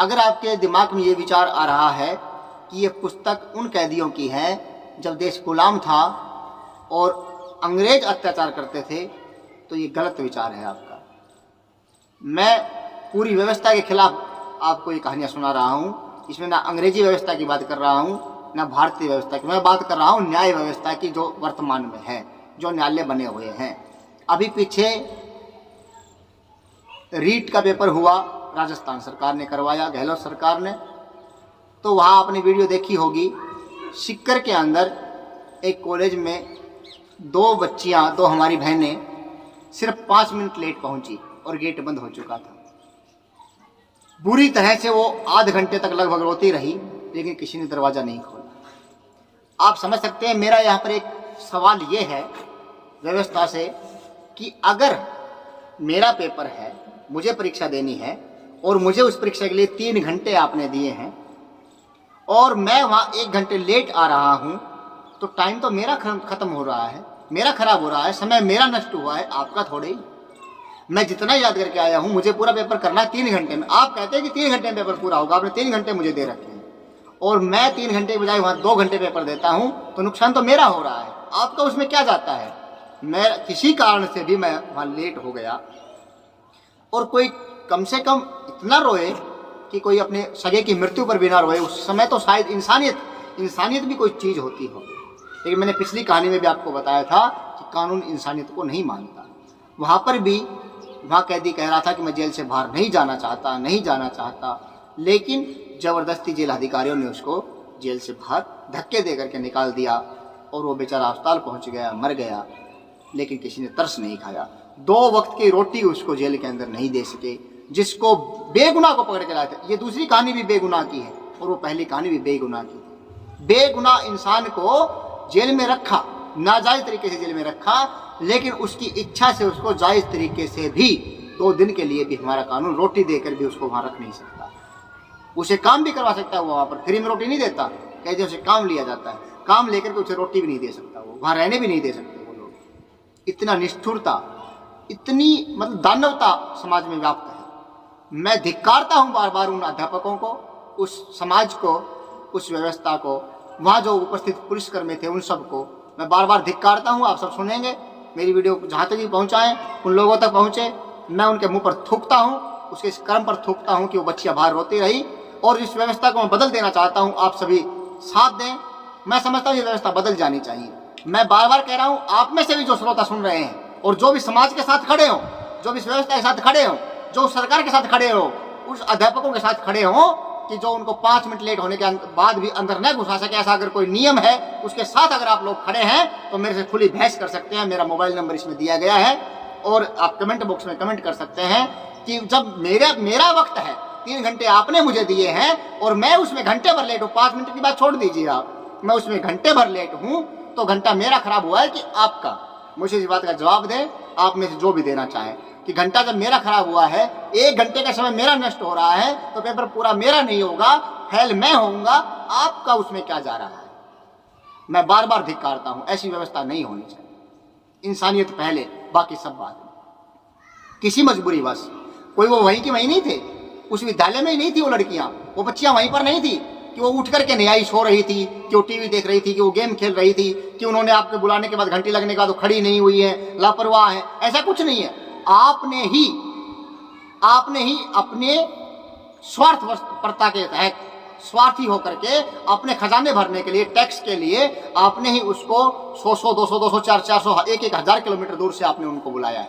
अगर आपके दिमाग में ये विचार आ रहा है कि ये पुस्तक उन कैदियों की है जब देश गुलाम था और अंग्रेज अत्याचार करते थे, तो ये गलत विचार है आपका। मैं पूरी व्यवस्था के खिलाफ आपको ये कहानियाँ सुना रहा हूँ। इसमें ना अंग्रेजी व्यवस्था की बात कर रहा हूँ ना भारतीय व्यवस्था की, मैं बात कर रहा हूँ न्याय व्यवस्था की जो वर्तमान में है, जो न्यायालय बने हुए हैं। अभी पीछे रीट का पेपर हुआ, राजस्थान सरकार ने करवाया, गहलोत सरकार ने। तो वहाँ आपने वीडियो देखी होगी, सिक्कर के अंदर एक कॉलेज में दो बच्चियाँ, दो हमारी बहनें सिर्फ 5 मिनट लेट पहुंची और गेट बंद हो चुका था। बुरी तरह से वो आधे घंटे तक लगभग रोती रही, लेकिन किसी ने दरवाजा नहीं खोला। आप समझ सकते हैं, मेरा यहाँ पर एक सवाल ये है व्यवस्था से कि अगर मेरा पेपर है, मुझे परीक्षा देनी है और मुझे उस परीक्षा के लिए 3 घंटे आपने दिए हैं और मैं वहाँ 1 घंटे लेट आ रहा हूँ, तो टाइम तो मेरा खत्म हो रहा है, मेरा खराब हो रहा है, समय मेरा नष्ट हुआ है, आपका थोड़े ही। मैं जितना याद करके आया हूँ, मुझे पूरा पेपर करना है 3 घंटे में। आप कहते हैं कि 3 घंटे में पेपर पूरा होगा, आपने 3 घंटे मुझे दे रखे हैं और मैं 3 घंटे के बजाय वहाँ 2 घंटे पेपर देता हूँ, तो नुकसान तो मेरा हो रहा है, आपका उसमें क्या जाता है। मैं किसी कारण से भी मैं वहाँ लेट हो गया और कोई कम से कम इतना रोए कि कोई अपने सगे की मृत्यु पर भी ना रोए। उस समय तो शायद इंसानियत भी कोई चीज़ होती हो। लेकिन मैंने पिछली कहानी में भी आपको बताया था कि कानून इंसानियत को नहीं मानता। वहाँ पर भी वहाँ कैदी कह रहा था कि मैं जेल से बाहर नहीं जाना चाहता, लेकिन ज़बरदस्ती जेल अधिकारियों ने उसको जेल से बाहर धक्के दे करके निकाल दिया और वो बेचारा अस्पताल पहुँच गया, मर गया। लेकिन किसी ने तरस नहीं खाया। 2 वक्त की रोटी उसको जेल के अंदर नहीं दे सके, जिसको बेगुनाह को पकड़ के लाए थे। ये दूसरी कहानी भी बेगुनाह की है और वो पहली कहानी भी बेगुनाह की थी। बेगुनाह इंसान को जेल में रखा, नाजायज तरीके से जेल में रखा, लेकिन उसकी इच्छा से उसको जायज तरीके से भी 2 दिन के लिए भी हमारा कानून रोटी देकर भी उसको वहाँ रख नहीं सकता। उसे काम भी करवा सकता है, वो वहाँ पर फ्री में रोटी नहीं देता, कहते उसे काम लिया जाता है, काम लेकर के उसे रोटी भी नहीं दे सकता, वो वहाँ रहने भी नहीं दे सकते वो लोग। इतना निष्ठुरता, इतनी मतलब दानवता समाज में व्याप्त है। मैं धिक्कारता हूँ बार बार उन अध्यापकों को, उस समाज को, उस व्यवस्था को, वहाँ जो उपस्थित पुलिसकर्मी थे उन सबको मैं बार बार धिक्कारता हूँ। आप सब सुनेंगे, मेरी वीडियो जहाँ तक भी पहुँचाएँ, उन लोगों तक पहुँचे, मैं उनके मुंह पर थूकता हूँ, उसके इस कर्म पर थूकता हूँ कि वो बच्चियाँ बाहर रोती रही। और इस व्यवस्था को मैं बदल देना चाहता हूँ, आप सभी साथ दें। मैं समझता हूँ ये व्यवस्था बदल जानी चाहिए। मैं बार बार कह रहा हूँ, आप में से भी जो श्रोता सुन रहे हैं और जो भी समाज के साथ खड़े हों, जो भी इस व्यवस्था के साथ खड़े हों, जो सरकार के साथ खड़े हो, उस अध्यापकों के साथ खड़े हों कि जो उनको 5 मिनट लेट होने के बाद भी अंदर न घुसा सके, ऐसा अगर कोई नियम है उसके साथ अगर आप लोग खड़े हैं तो मेरे से खुली बहस कर सकते हैं। मेरा मोबाइल नंबर इसमें दिया गया है और आप कमेंट बॉक्स में कमेंट कर सकते हैं कि जब मेरा वक्त है, 3 घंटे आपने मुझे दिए हैं और मैं उसमें घंटे भर लेट हूँ, 5 मिनट की बात छोड़ दीजिए आप, मैं उसमें घंटे भर लेट हूँ, तो घंटा मेरा खराब हुआ है कि आपका। मुझे इस बात का जवाब दें, आप में से जो भी देना चाहें, कि घंटा जब मेरा खराब हुआ है, 1 घंटे का समय मेरा नष्ट हो रहा है, तो पेपर पूरा मेरा नहीं होगा, फेल मैं होऊंगा, आपका उसमें क्या जा रहा है। मैं बार बार धिक्कारता हूं, ऐसी व्यवस्था नहीं होनी चाहिए। इंसानियत पहले, बाकी सब बाद में। किसी मजबूरी बस, कोई वो वहीं की वहीं नहीं थे, उस विद्यालय में ही नहीं थी वो लड़कियां, वो बच्चियां वहीं पर नहीं थी कि वो उठ करके नहीं आई, सो रही थी, कि वो टीवी देख रही थी, कि वो गेम खेल रही थी, कि उन्होंने आपके बुलाने के बाद घंटी लगने के बाद वो खड़ी नहीं हुई है, लापरवाह है, ऐसा कुछ नहीं है। आपने ही अपने स्वार्थपरता के तहत स्वार्थी होकर के अपने खजाने भरने के लिए, टैक्स के लिए आपने ही उसको 100, 200, 400, 1,000 किलोमीटर दूर से आपने उनको बुलाया है,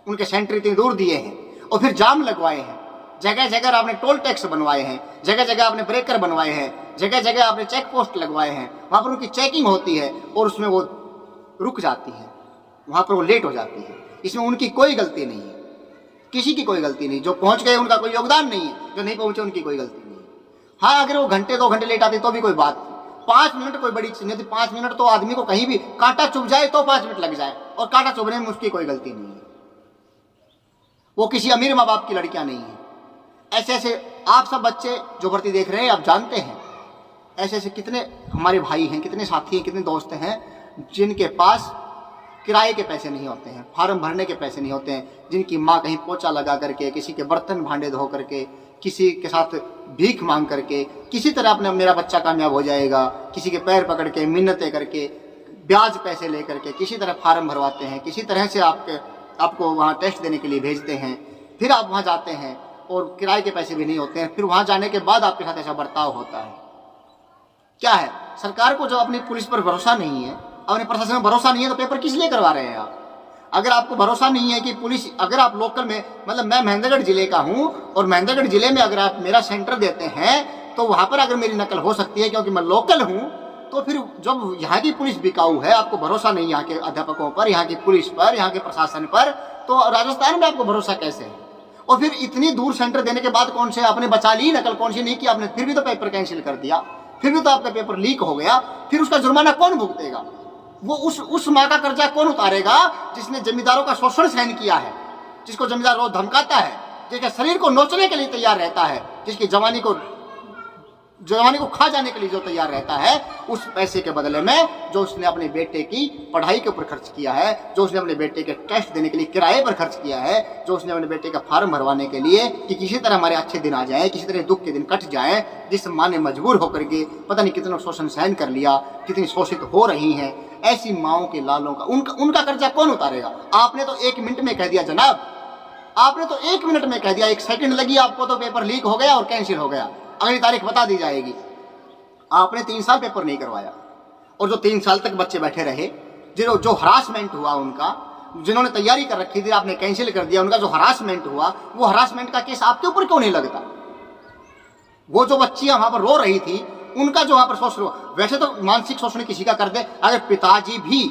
उनके सेंटर इतनी दूर दिए हैं और फिर जाम लगवाए हैं, जगह जगह आपने टोल टैक्स बनवाए हैं, जगह जगह आपने ब्रेकर बनवाए हैं, जगह जगह आपने चेक पोस्ट लगवाए हैं। वहाँ पर उनकी चेकिंग होती है और उसमें वो रुक जाती है, वहाँ पर वो लेट हो जाती है। इसमें उनकी कोई गलती नहीं है, किसी की कोई गलती नहीं। जो पहुंच गए उनका कोई योगदान नहीं है, जो नहीं पहुंचे उनकी कोई गलती नहीं है। हाँ, अगर वो घंटे 2 घंटे लेट आते तो भी कोई बात नहीं, 5 मिनट कोई बड़ी चीज नहीं थी। 5 मिनट तो आदमी को कहीं भी कांटा चुभ जाए तो 5 मिनट लग जाए, और कांटा चुभने में उसकी कोई गलती नहीं है। वो किसी अमीर माँ बाप की लड़कियां नहीं है। ऐसे ऐसे आप सब बच्चे जो भर्ती देख रहे हैं, आप जानते हैं ऐसे ऐसे कितने हमारे भाई हैं, कितने साथी हैं, कितने दोस्त हैं जिनके पास किराए के पैसे नहीं होते हैं, फार्म भरने के पैसे नहीं होते हैं, जिनकी माँ कहीं पोछा लगा करके, किसी के बर्तन भांडे धो करके, किसी के साथ भीख मांग करके किसी तरह अपने मेरा बच्चा कामयाब हो जाएगा, किसी के पैर पकड़ के मिन्नतें करके ब्याज पैसे लेकर के किसी तरह फार्म भरवाते हैं, किसी तरह से आपको वहाँ टेस्ट देने के लिए भेजते हैं। फिर आप वहाँ जाते हैं और किराए के पैसे भी नहीं होते हैं, फिर वहाँ जाने के बाद आपके साथ ऐसा बर्ताव होता है। क्या है, सरकार को जो अपनी पुलिस पर भरोसा नहीं है, अपने प्रशासन में भरोसा नहीं है, तो पेपर किस लिए करवा रहे हैं आप? अगर आपको भरोसा नहीं है कि पुलिस, अगर आप लोकल में, मतलब मैं महेंद्रगढ़ जिले का हूं और महेंद्रगढ़ जिले में अगर आप मेरा सेंटर देते हैं तो वहां पर अगर मेरी नकल हो सकती है क्योंकि मैं लोकल हूं, तो फिर जब यहाँ की पुलिस बिकाऊ है, आपको भरोसा नहीं यहाँ के अध्यापकों पर, यहाँ की पुलिस पर, यहाँ के प्रशासन पर, तो राजस्थान में आपको भरोसा कैसे है? और फिर इतनी दूर सेंटर देने के बाद कौन से आपने बचा ली नकल, कौन सी नहीं की आपने, फिर भी तो पेपर कैंसिल कर दिया, फिर भी तो आपका पेपर लीक हो गया, फिर उसका जुर्माना कौन भुगतेगा? वो उस माँ का कर्जा कौन उतारेगा जिसने जमींदारों का शोषण सहन किया है, जिसको जमींदार रोज धमकाता है, जिसके शरीर को नोचने के लिए तैयार रहता है, जिसकी जवानी को खा जाने के लिए जो तैयार रहता है, उस पैसे के बदले में जो उसने अपने बेटे की पढ़ाई के ऊपर खर्च किया है, जो उसने अपने बेटे के टेस्ट देने के लिए किराए पर खर्च किया है, जो उसने अपने बेटे का फार्म भरवाने के लिए कि किसी तरह हमारे अच्छे दिन आ जाए, किसी तरह दुख के दिन कट जाए, जिस माँ ने मजबूर होकर के पता नहीं कितना शोषण सहन कर लिया, कितनी शोषित हो रही हैं, ऐसी माओं के लालों का उनका कर्जा कौन उतारेगा? आपने तो 1 मिनट में कह दिया जनाब, आपने तो 1 मिनट में कह दिया, 1 सेकंड लगी आपको तो पेपर लीक हो गया और कैंसिल हो गया, अगली तारीख बता दी जाएगी। आपने 3 साल पेपर नहीं करवाया, और जो 3 साल तक बच्चे बैठे रहे, जो हरासमेंट हुआ उनका, जिन्होंने तैयारी कर रखी थी, आपने कैंसिल कर दिया, उनका जो हरासमेंट हुआ, वो हरासमेंट का केस आपके ऊपर क्यों नहीं लगता? वो जो बच्चियां वहां पर रो रही थी, उनका जो वहां पर शोषण, वैसे तो मानसिक शोषण किसी का कर दे, अगर पिताजी भी,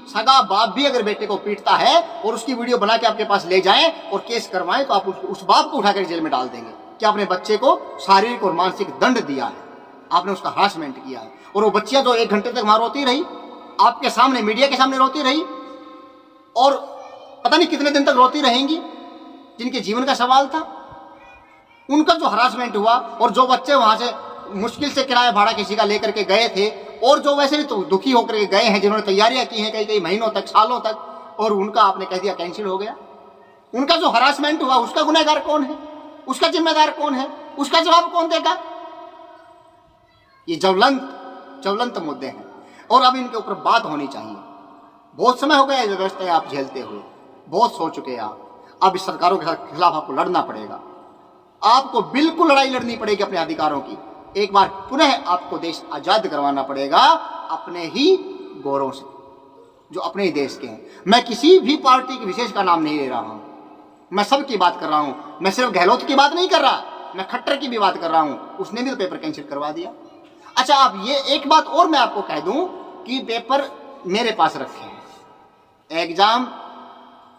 सगा बाप भी अगर बेटे को पीटता है और उसकी वीडियो बना के आपके पास ले जाएं और केस करवाएं, तो आप उस बाप को उठाकर जेल में डाल देंगे कि आपने बच्चे को शारीरिक और मानसिक दंड दिया है, आपने उसका हरासमेंट किया है। और वो बच्चियां जो 1 घंटे तक वहां रोती रही, आपके सामने, मीडिया के सामने रोती रही, और पता नहीं कितने दिन तक रोती रहेंगी, जिनके जीवन का सवाल था, उनका जो हरासमेंट हुआ। और जो बच्चे वहां से मुश्किल से किराया भाड़ा किसी का लेकर के गए थे, और जो वैसे भी तो दुखी होकर के गए हैं, जिन्होंने तैयारियां की हैं कई महीनों तक, सालों तक, और उनका आपने कह दिया कैंसिल हो गया। उनका जो हरासमेंट हुआ, उसका गुनहगार कौन है? उसका जिम्मेदार कौन है? उसका जवाब कौन देगा? ये ज्वलंत मुद्दे हैं और अब इनके ऊपर बात होनी चाहिए। बहुत समय हो गया ये व्यवस्थाएं आप झेलते हुए, बहुत सो चुके हैं आप। अब इस सरकारों के खिलाफ आपको लड़ना पड़ेगा, आपको बिल्कुल लड़ाई लड़नी पड़ेगी अपने अधिकारों की। एक बार पुनः आपको देश आजाद करवाना पड़ेगा अपने ही गौरव से, जो अपने ही देश के हैं। मैं किसी भी पार्टी के विशेष का नाम नहीं ले रहा हूं, मैं सबकी बात कर रहा हूं। मैं सिर्फ गहलोत की बात नहीं कर रहा, मैं खट्टर की भी बात कर रहा हूं, उसने भी तो पेपर कैंसिल करवा दिया। अच्छा, आप ये एक बात और मैं आपको कह दूं कि पेपर मेरे पास रखे हैं, एग्जाम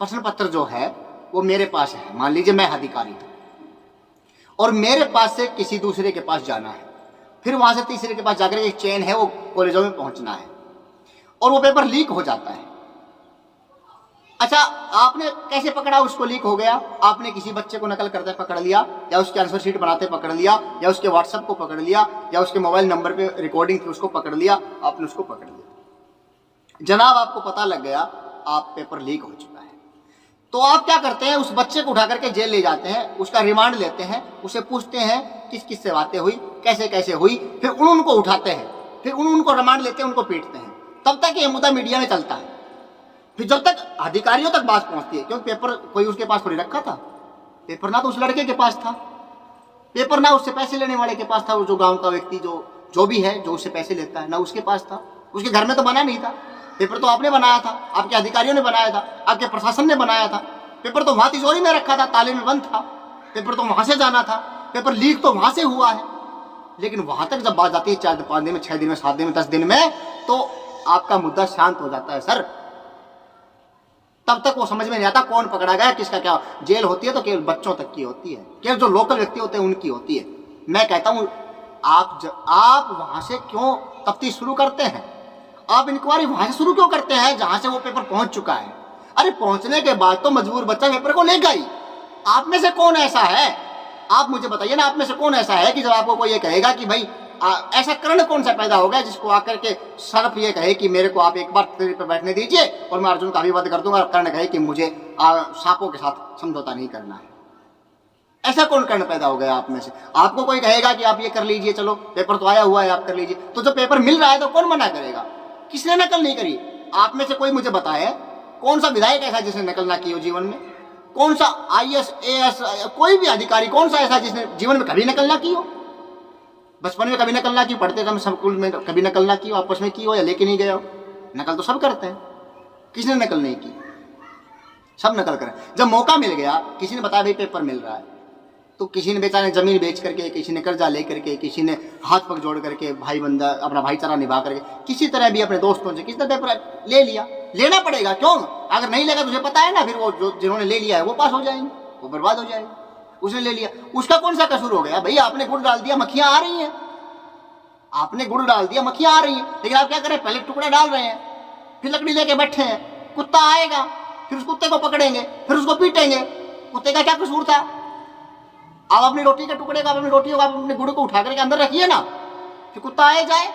प्रश्न पत्र जो है वो मेरे पास है। मान लीजिए मैं अधिकारी हूं और मेरे पास से किसी दूसरे के पास जाना है, फिर वहां से तीसरे के पास जाकर एक चेन है, वो कॉलेजों में पहुंचना है, और वो पेपर लीक हो जाता है। अच्छा, आपने कैसे पकड़ा उसको लीक हो गया? आपने किसी बच्चे को नकल करते पकड़ लिया, या उसकी आंसर शीट बनाते पकड़ लिया, या उसके व्हाट्सएप को पकड़ लिया, या उसके मोबाइल नंबर पे रिकॉर्डिंग थी उसको पकड़ लिया, आपने उसको पकड़ लिया। जनाब, आपको पता लग गया आप पेपर लीक हो चुका है, तो आप क्या करते हैं? उस बच्चे को उठा करके जेल ले जाते हैं, उसका रिमांड लेते हैं, उसे पूछते हैं किस किस से बातें हुई, कैसे कैसे हुई, फिर उनको उठाते हैं, फिर उनको रिमांड लेते हैं, उनको पीटते हैं। तब तक ये मुद्दा मीडिया में चलता है, फिर जब तक अधिकारियों तक बात पहुंचती है, क्योंकि पेपर कोई उसके पास थोड़ी रखा था, पेपर ना तो उस लड़के के पास था, पेपर ना उससे पैसे लेने वाले के पास था, वो जो गांव का व्यक्ति जो भी है, जो उससे पैसे लेता है, ना उसके पास था, उसके घर में तो बना नहीं था। पेपर तो आपने बनाया था, आपके अधिकारियों ने बनाया था, आपके प्रशासन ने बनाया था। पेपर तो वहां तिजोरी में रखा था, ताले में बंद था, पेपर तो वहां से जाना था, पेपर लीक तो वहां से हुआ है। लेकिन वहां तक जब बात जाती है 4-5 दिन में, 6 दिन में, 7 दिन में, 10 दिन में, तो आपका मुद्दा शांत हो जाता है सर। तब तक वो समझ में नहीं आता कौन पकड़ा गया, किसका क्या। जेल होती है तो केवल बच्चों तक की होती है, केवल जो लोकल व्यक्ति होते हैं उनकी होती है। मैं कहता हूं आप वहां से क्यों तफ्तीश शुरू करते हैं? आप इंक्वायरी वहां से शुरू क्यों करते हैं जहां से वो पेपर पहुंच चुका है? अरे पहुंचने के बाद तो मजबूर बच्चा पेपर को लेगा ही। आप में से कौन ऐसा है, आप मुझे बताइए ना, आप में से कौन ऐसा है कि जब आपको कोई ये कहेगा कि भाई ऐसा कर्ण कौन सा पैदा हो गया जिसको आकर के सर्प ये कहे कि मेरे को आप एक बार तेरे पे बैठने दीजिए और मैं अर्जुन का अभिवाद कर दूंगा, और कर्ण कहे कि मुझे सांपों के साथ समझौता नहीं करना है। ऐसा कौन कर्ण पैदा हो गया आप में से? आपको कोई कहेगा कि आप ये कर लीजिए, चलो पेपर तो आया हुआ है, आप कर लीजिए, तो जब पेपर मिल रहा है तो कौन मना करेगा? किसने नकल नहीं करी? आप में से कोई मुझे बताए कौन सा विधायक ऐसा जिसने नकल ना की हो जीवन में? कौन सा IAS AS कोई भी अधिकारी कौन सा ऐसा जिसने जीवन में कभी नकल ना की हो? बचपन में कभी नकल ना की, पढ़ते समय स्कूल में कभी नकल ना की हो, आपस में की हो या लेके नहीं गए हो? नकल तो सब करते हैं, किसने नकल नहीं की? सब नकल करें। जब मौका मिल गया, किसी ने बताया भाई पेपर मिल रहा है, तो किसी ने बेचारे जमीन बेच करके, किसी ने कर्जा ले करके, किसी ने हाथ पग जोड़ करके, भाई बंदा अपना भाईचारा निभा करके, किसी तरह भी अपने दोस्तों से किसी तरह पेपर ले लिया। लेना पड़ेगा, क्यों? अगर नहीं लेगा तुझे पता है ना, फिर वो जो जिन्होंने ले लिया है वो पास हो जाएंगे, वो बर्बाद हो जाएंगे। उसने ले लिया, उसका कौन सा कसूर हो गया? भाई आपने गुड़ डाल दिया, मक्खियां आ रही हैं, आपने गुड़ डाल दिया, मक्खियां आ रही हैं, लेकिन आप क्या करें? पहले टुकड़ा डाल रहे हैं, फिर लकड़ी लेके बैठे हैं, कुत्ता आएगा, फिर उस कुत्ते को पकड़ेंगे, फिर उसको पीटेंगे। कुत्ते का क्या कसूर था? आप अपनी रोटी के टुकड़े को, अपनी रोटियों को, अपने गुड़ को उठा करके अंदर रखिए ना, फिर कुत्ता आए जाए।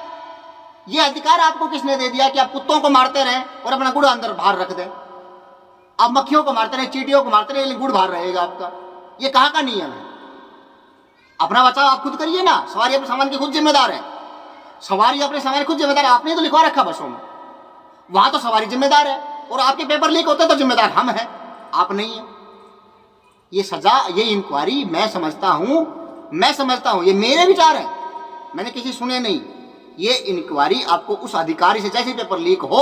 ये अधिकार आपको किसने दे दिया कि आप कुत्तों को मारते रहें और अपना गुड़ अंदर बाहर रख दें? आप मक्खियों को मारते रहे, चींटियों को मारते रहे, लेकिन गुड़ बाहर रहेगा आपका। ये कहाँ का नियम है? अपना बचाव आप खुद करिए ना। सवारी अपने सामान के खुद जिम्मेदार है, सवारी अपने सामान खुद जिम्मेदार है। आपने तो लिखवा रखा बसों में, वहां तो सवारी जिम्मेदार है, और आपके पेपर लीक होते तो जिम्मेदार हम हैं, आप नहीं है। ये सजा, ये इंक्वायरी मैं समझता हूं, ये मेरे विचार हैं, मैंने किसी सुने नहीं। ये इंक्वायरी आपको उस अधिकारी से, जैसे पेपर लीक हो,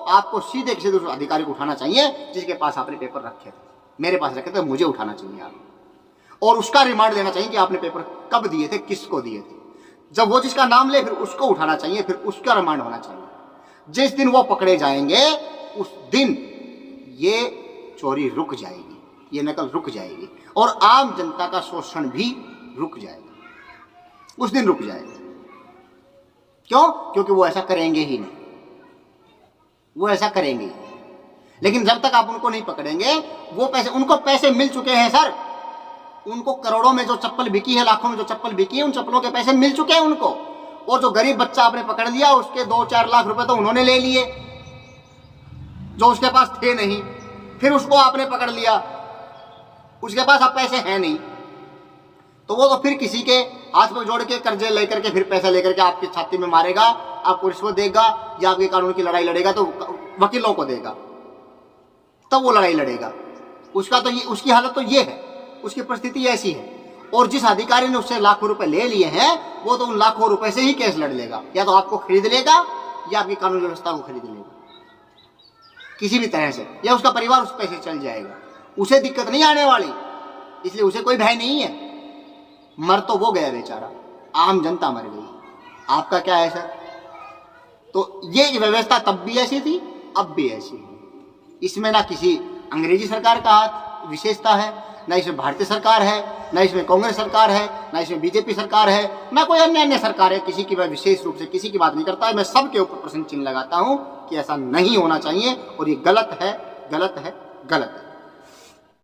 आपको सीधे किसी दूसरे अधिकारी को उठाना चाहिए जिसके पास आपने पेपर रखे थे। मेरे पास रखे थे, मुझे उठाना चाहिए आप, और उसका रिमांड लेना चाहिए कि आपने पेपर कब दिए थे, किसको दिए थे। जब वो जिसका नाम ले, फिर उसको उठाना चाहिए, फिर उसका रिमांड होना चाहिए। जिस दिन वो पकड़े जाएंगे, उस दिन ये चोरी रुक जाएगी, ये नकल रुक जाएगी, और आम जनता का शोषण भी रुक जाएगा। उस दिन रुक जाएगा। क्यों? क्योंकि वो ऐसा करेंगे ही नहीं, वो ऐसा करेंगे। लेकिन जब तक आप उनको नहीं पकड़ेंगे, वो पैसे, उनको पैसे मिल चुके हैं सर, उनको करोड़ों में जो चप्पल बिकी है, लाखों में जो चप्पल बिकी है, उन चप्पलों के पैसे मिल चुके हैं उनको। और जो गरीब बच्चा आपने पकड़ लिया, उसके 2-4 लाख रुपए तो उन्होंने ले लिए जो उसके पास थे नहीं। फिर उसको आपने पकड़ लिया, उसके पास अब पैसे हैं नहीं, तो वो तो फिर किसी के हाथ में जोड़ के कर्जे लेकर के, फिर पैसा लेकर के आपकी छाती में मारेगा, आपको रिश्वत देगा, या आपकी कानून की लड़ाई लड़ेगा तो वकीलों को देगा, तब वो लड़ाई लड़ेगा। उसका तो ये, उसकी हालत तो ये है, उसकी परिस्थिति ऐसी है। और जिस अधिकारी ने उससे लाखों रुपए ले लिए हैं, वो तो उन लाखों रुपए से ही केस लड़ लेगा, या तो आपको खरीद लेगा या आपकी कानून व्यवस्था को खरीद लेगा किसी भी तरह से, या उसका परिवार उस पैसे चल जाएगा। उसे दिक्कत नहीं आने वाली, इसलिए उसे कोई भय नहीं है। मर तो वो गया बेचारा, आम जनता मर गई। आपका क्या है सर? तो ये व्यवस्था तब भी ऐसी थी, अब भी ऐसी है। इसमें ना किसी अंग्रेजी सरकार का हाथ विशेषता है, ना इसमें भारतीय सरकार है, ना इसमें कांग्रेस सरकार है, ना इसमें बीजेपी सरकार है, ना कोई अन्य सरकार है। किसी की मैं विशेष रूप से किसी की बात नहीं करता है, मैं सबके ऊपर प्रश्न चिन्ह लगाता हूं कि ऐसा नहीं होना चाहिए, और ये गलत है, गलत है, गलत है।